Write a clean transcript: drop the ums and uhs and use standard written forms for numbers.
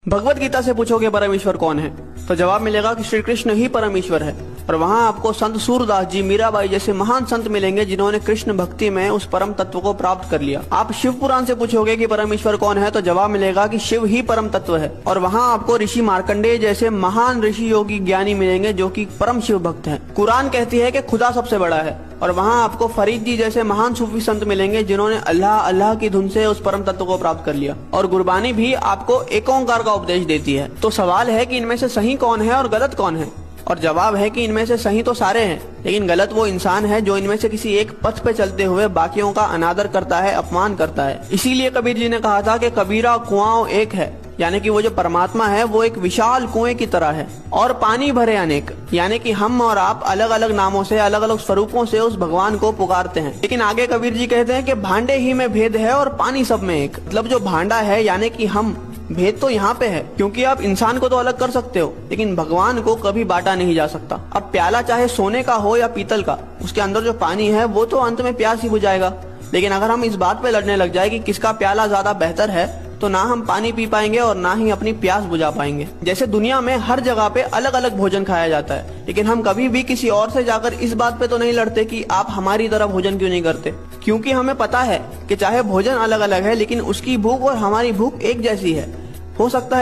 भगवत गीता से पूछोगे परमेश्वर कौन है तो जवाब मिलेगा कि श्री कृष्ण ही परमेश्वर है। और वहाँ आपको संत सूरदास जी, मीराबाई जैसे महान संत मिलेंगे जिन्होंने कृष्ण भक्ति में उस परम तत्व को प्राप्त कर लिया। आप शिव पुराण से पूछोगे कि परमेश्वर कौन है तो जवाब मिलेगा कि शिव ही परम तत्व है। और वहाँ आपको ऋषि मार्कंडेय जैसे महान ऋषि योगी ज्ञानी मिलेंगे जो कि परम शिव भक्त हैं। कुरान कहती है कि खुदा सबसे बड़ा है। और वहाँ आपको फरीद जी जैसे महान सूफी संत मिलेंगे जिन्होंने अल्लाह अल्लाह की धुन से उस परम तत्व को प्राप्त कर लिया। और गुरबानी भी आपको एक ओंकार का उपदेश देती है। तो सवाल है कि इनमें से सही कौन है और गलत कौन है। और जवाब है कि इनमें से सही तो सारे हैं, लेकिन गलत वो इंसान है जो इनमें से किसी एक पथ पे चलते हुए बाकियों का अनादर करता है, अपमान करता है। इसीलिए कबीर जी ने कहा था कि कबीरा कुआं एक है, यानी कि वो जो परमात्मा है वो एक विशाल कुएं की तरह है और पानी भरे अनेक, यानी कि हम और आप अलग अलग नामों से, अलग अलग स्वरूपों से उस भगवान को पुकारते हैं। लेकिन आगे कबीर जी कहते हैं कि भांडे ही में भेद है और पानी सब में एक। मतलब जो भांडा है यानी कि हम, भेद तो यहाँ पे है, क्योंकि आप इंसान को तो अलग कर सकते हो लेकिन भगवान को कभी बांटा नहीं जा सकता। अब प्याला चाहे सोने का हो या पीतल का, उसके अंदर जो पानी है वो तो अंत में प्यास ही बुझाएगा। लेकिन अगर हम इस बात पे लड़ने लग जाए कि किसका प्याला ज्यादा बेहतर है तो ना हम पानी पी पाएंगे और ना ही अपनी प्यास बुझा पाएंगे। जैसे दुनिया में हर जगह पे अलग अलग भोजन खाया जाता है, लेकिन हम कभी भी किसी और से जाकर इस बात पे तो नहीं लड़ते कि आप हमारी तरह भोजन क्यों नहीं करते, क्योंकि हमें पता है कि चाहे भोजन अलग अलग है लेकिन उसकी भूख और हमारी भूख एक जैसी है। हो सकता है